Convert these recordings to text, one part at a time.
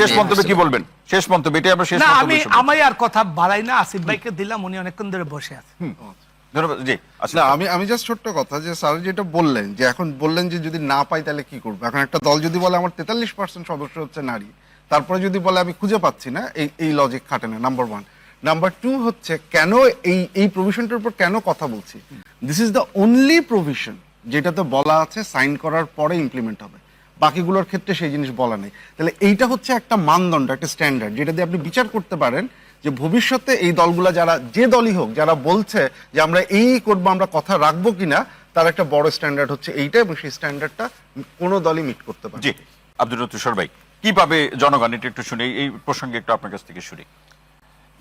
শেষ মন্তব্যে কি বলবেন? শেষ মন্তব্য এটা আমরা শেষ না, মন্তব্য আমি আর কথা বাড়াই না, আসিফ ভাইকে দিলাম, উনি অনেকক্ষণ ধরে বসে আছেন। ধন্যবাদ। জি আসলে আমি জাস্ট ছোট্ট কথা, যে স্যার যেটা বললেন যে এখন বললেন যে যদি না পাই তাহলে কি করবো। এখন একটা দল যদি বলে আমার 43% সদস্য হচ্ছে নারী, তারপরে যদি বলে আমি খুঁজে পাচ্ছি না, এই লজিক খাটে না, নাম্বার 1। নাম্বার 2 হচ্ছে কেন এই প্রভিশনটার উপর কেন কথা বলছি, this is the only provision যেটাতে বলা আছে সাইন করার পরে ইমপ্লিমেন্ট হবে, বাকিগুলোর ক্ষেত্রে সেই জিনিস বলা নেই। তাহলে এইটা হচ্ছে একটা মানদণ্ড, একটা স্ট্যান্ডার্ড, যেটা দিয়ে আপনি বিচার করতে পারেন যে ভবিষ্যতে এই দলগুলা যারা, যে দলই হোক, যারা বলছে যে আমরা এই করবো, আমরা কথা রাখবো কিনা, তার একটা বড় স্ট্যান্ডার্ড হচ্ছে এইটা, এবং সেই স্ট্যান্ডার্ডটা কোনো দলই মিট করতে পারে। জি আব্দুল তুষার ভাই, কিভাবে জনগণ, এটা একটু শুনি, এই প্রসঙ্গে একটু আপনার কাছ থেকে শুনি।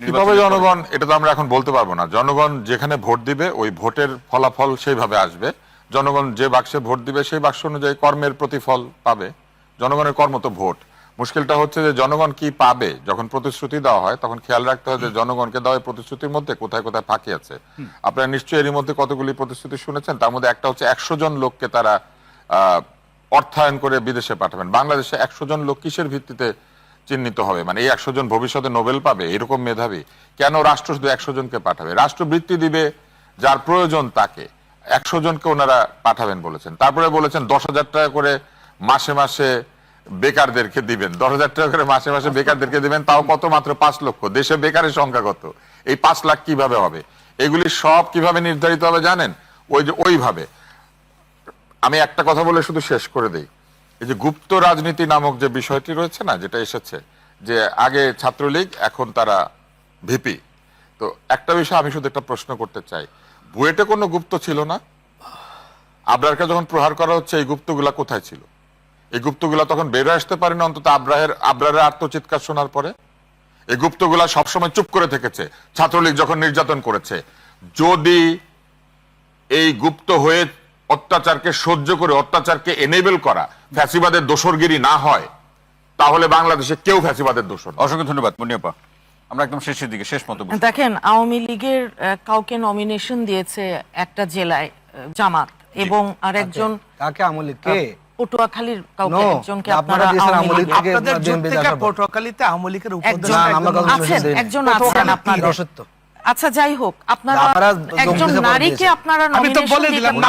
কিভাবে জনগণ, এটা তো আমরা এখন বলতে পারবো না। জনগণ যেখানে ভোট দিবে ওই ভোটের ফলাফল সেইভাবে আসবে। জনগণ যে বাক্সে ভোট দিবে সেই বাক্স অনুযায়ী কর্মের প্রতিফল পাবে। জনগণের কর্ম তো ভোট। মুশকিলটা হচ্ছে যে জনগণ কি পাবে। যখন প্রতিশ্রুতি দেওয়া হয় তখন খেয়াল রাখতে হয় যে জনগণকে দেওয়া প্রতিশ্রুতির মধ্যে কোথায় কোথায় ফাঁকি আছে। আপনারা নিশ্চয়ই এরই মধ্যে কতগুলি প্রতিশ্রুতি শুনেছেন, তার মধ্যে একটা হচ্ছে 100 জন লোককে তারা অর্থায়ন করে বিদেশে পাঠাবেন। বাংলাদেশে 100 জন লোক কিসের ভিত্তিতে চিহ্নিত হবে? মানে এই 100 জন ভবিষ্যতে নোবেল পাবে এরকম মেধাবী? কেন রাষ্ট্র শুধু 100 জনকে পাঠাবে? রাষ্ট্রবৃত্তি দিবে যার প্রয়োজন তাকে, 100 জনকে ওনারা পাঠাবেন বলেছেন। তারপরে বলেছেন 10,000 টাকা করে মাসে মাসে বেকারদেরকে দিবেন। 10,000 টাকা করে মাসে মাসে বেকারদেরকে দিবেন, তাও কত? মাত্র 5 লক্ষ। দেশে বেকারের সংখ্যা কত? এই 5 লাখ কিভাবে হবে? এগুলি সব কিভাবে নির্ধারিত হবে জানেন? ওইভাবে। আমি একটা কথা বলে শুধু শেষ করে দেই। এই যে গুপ্ত রাজনীতি নামক যে বিষয়টি রয়েছে না, যেটা এসেছে, যে আগে ছাত্রলীগ এখন তারা ভিপি, তো একটা বিষয় আমি শুধু একটা প্রশ্ন করতে চাই, বুয়েটে কোনো গুপ্ত ছিল না? আবরারকে যখন প্রহার করা হচ্ছে এই গুপ্তগুলা কোথায় ছিল? এই গুপ্তগুলা তখন বের আসতে পারে না অন্তত আবরারের আত্মচিৎকার শোনার পরে? এই গুপ্তগুলা সবসময় চুপ করে থেকেছে ছাত্রলীগ যখন নির্যাতন করেছে। যদি এই গুপ্ত হয়ে অত্যাচারকে সহ্য করে, অত্যাচারকে এনেবল করা ফ্যাসিবাদের দোসরগিরি না হয়, তাহলে বাংলাদেশে কেউ ফ্যাসিবাদের দোসর। অসংখ্য ধন্যবাদ মুনিয়াপা। আমরা একদম শেষের দিকে, শেষ মন্তব্য। দেখেন, আওয়ামী লীগের কাউকে নমিনেশন দিয়েছে একটা জেলায় জামাত, এবং আরেকজন কাকে আওয়ামী লীগ কে পটুয়াখালীর কাউকে একজনকে আপনারা আপনাদের জোট থেকে পটুয়াখালীতে আওয়ামী লীগের উপদেষ্টা একজন আছেন আপনাদের। আচ্ছা যাই হোক, আপনারা একজন নারীকে আপনারা নমিনেশন দিবেন না।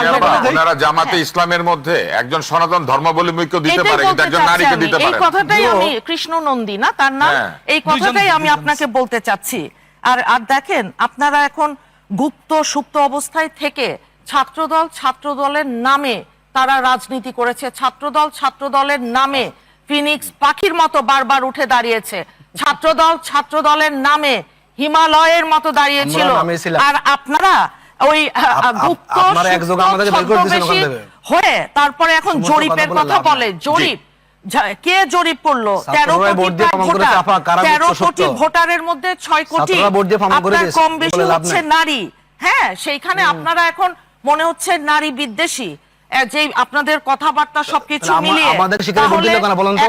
ওনারা জামাতে ইসলামের মধ্যে একজন সনাতন ধর্মাবলম্বীকে দিতে পারে, কিন্তু একজন নারীকে দিতে পারে না। এই কথাটাই আমি, কৃষ্ণ নন্দী না তার নাম, এই কথাটাই আমি আপনাকে বলতে চাচ্ছি। আর দেখেন, আপনারা এখন গুপ্ত সুপ্ত অবস্থায় থেকে ছাত্রদলের নামে তারা রাজনীতি করেছে। ছাত্রদলের নামে ফিনিক্স পাখির মতো বারবার উঠে দাঁড়িয়েছে। ছাত্রদলের নামে হিমালয়ের মতো দাঁড়িয়েছিল। আর আপনারা ওই গুপ্ত হয়ে তারপরে এখন জরিপের কথা বলে। জরিপ কে জরিপ করলো? 13 কোটি ভোটারের মধ্যে 6 কোটি আপনার কম বেশি হচ্ছে নারী। হ্যাঁ, সেইখানে আপনারা এখন মনে হচ্ছে নারী বিদ্বেষী, যে আপনাদের কথাবার্তা সবকিছু মিলিয়ে।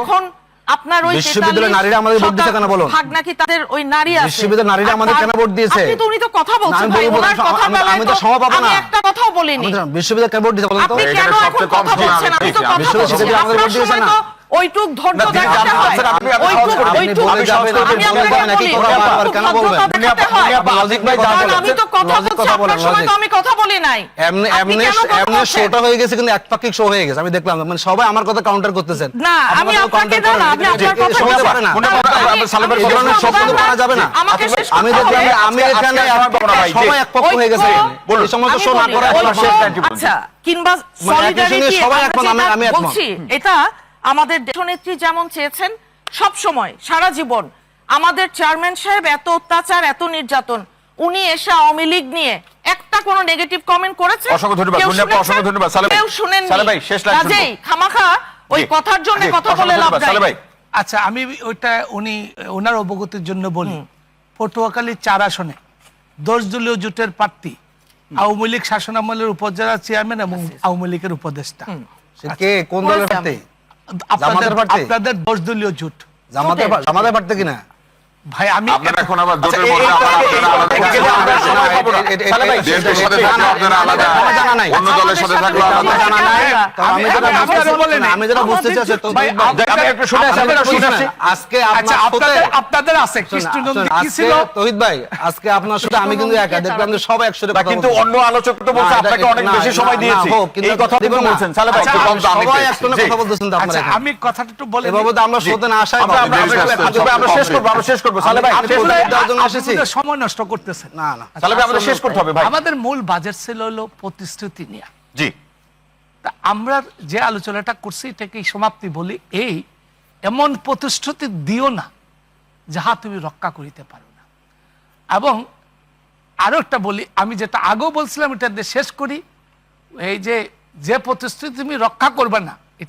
এখন আপনার ওই বিশ্ববিদ্যালয়ের নারীরা আমাদের ভোট দিয়েছে কেন বলো? ভাগ নাকি তাদের ওই নারী আছে বিশ্ববিদ্যালয়ের নারীরা আমাদের কেন ভোট দিয়েছে? আপনি তো, উনি তো কথা বলছেন ভাই, ওনার কথা বলে আমি তো সময় পাবো না। আমি একটা কথাও বলিনি। বিশ্ববিদ্যালয় কেন ভোট দিয়েছে বলেন তো? আপনি কেন এখন কথা বলছেন? আপনি তো কথা বলছেন, আমাদের ভোট দিয়েছে না। ওইটুক ধৈর্য দেখাতে হয়, ওইটুক আমি তো কথা বলছি, আপনার সময় তো আমি কথা বলি নাই। এমনি শোটা হয়ে গেছে, কিন্তু একপাক্ষিক শো হয়ে গেছে। আমি দেখলাম মানে সবাই আমার কথা কাউন্টার করতেছেন। না, আমি আপনাকে না, আমি আপনার কথা বলতে পারি না। করা যাবে না। আমি দেখলাম আমি এখানে সবাই একপক্ষ হয়ে গেছে। এই সমস্ত শো না করা, আচ্ছা, কিংবা সলিডারিটি সবাই এখন আমি বলছি, এটা আমাদের দেশনেত্রী যেমন চেয়েছেন সব সময় সারা জীবন। আমাদের চেয়ারম্যান সাহেব এত অত্যাচার, এত নির্যাতন, উনি এসে আওয়ামী লীগ নিয়ে একটা কোনো নেগেটিভ কমেন্ট করেছে? অসংখ্য ধন্যবাদ মুনিয়াপা, অসংখ্য ধন্যবাদ। কেউ শুনেননি। সালে ভাই, শেষ লাইন শুনবো। কাজেই খামাখা ওই কথার জন্য কথা বলে লাভ নাই। সালে ভাই, আচ্ছা, আমি ওইটা ওনার অবগতির জন্য বলি। পটুয়াখালী 4 আসনে 10 দলীয় জোটের প্রার্থী আওয়ামী লীগ শাসনামলের উপজেলা চেয়ারম্যান এবং আওয়ামী লীগের উপদেষ্টা। কে কোন দলের প্রার্থী? আপনাদের 10 দলীয় জোট। জামাতের প্রার্থী কিনা? ভাই আমি আপনারা এখন আবার জোটের আচ্ছা, মধ্যে আবার আপনারা আলাদা এই- করছেন। এই- আমরা সময় পাবো না। সালে ভাই, বিএনপির সাথে থাকলে আপনারা আলাদা, আমার জানা নাই। অন্য দলের সাথে থাকলে আলাদা। আমার জানা নাই। কারণ আমি যেটা আমি- বুঝতে আপনারা বলেন চাচ্ছি না, আমি যেটা বুঝতে চাচ্ছি তো ভাই, আমি একটু শুনে আসি, আমি একটু শুনে আসি। আজকে আচ্ছা আপনার সাথে আপনাদের আছে কৃষ্ণনন্দী কি ছিল তহিদ ভাই আজকে আপনার সাথে আমি কিন্তু একা দেখলাম যে সবাই একসাথে না, কথা কিন্তু বলতেছে। অন্য আলোচক তো বলছে না, আপনাকে এটা- অনেক না, বেশি না, সময় না, দিয়েছি হোক, কিন্তু এই কথা দেখুন না, বলছেন সালে ভাই আচ্ছা, একটু কম দাম সবাই নিতে। একসাথে জি। কথা বলতেছেন তো আপনারা আচ্ছা এখানে। আমি কথাটা একটু বলে এভাবে তো আমরা শ্রোতে না আসাই আমরা- ভালো। আমরা- আমরা- আমরা- আমরা শেষ করবো, আমরা শেষ করবো সালে ভাই আমি শেষ বলে করবো। দেওয়ার জন্য এসেছি। আপনাদের সময় নষ্ট করতেছেন না না সালে ভাই আমাদের শেষ করতে হবে ভাই। আমাদের মূল বাজেট ছিল হলো প্রতিশ্রুতি নিয়ে জি, তা আমরা যে আলোচনাটা করছি এটাকে সমাপ্তি বলি এই এমন প্রতিশ্রুতি দিও না যাহা তুমি রক্ষা করিতে পারো না। এবং আরো একটা বলি, আমি যেটা আগেও বলছিলাম এটা দিয়ে শেষ করি, এই যে প্রতিশ্রুতি তুমি রক্ষা করবে না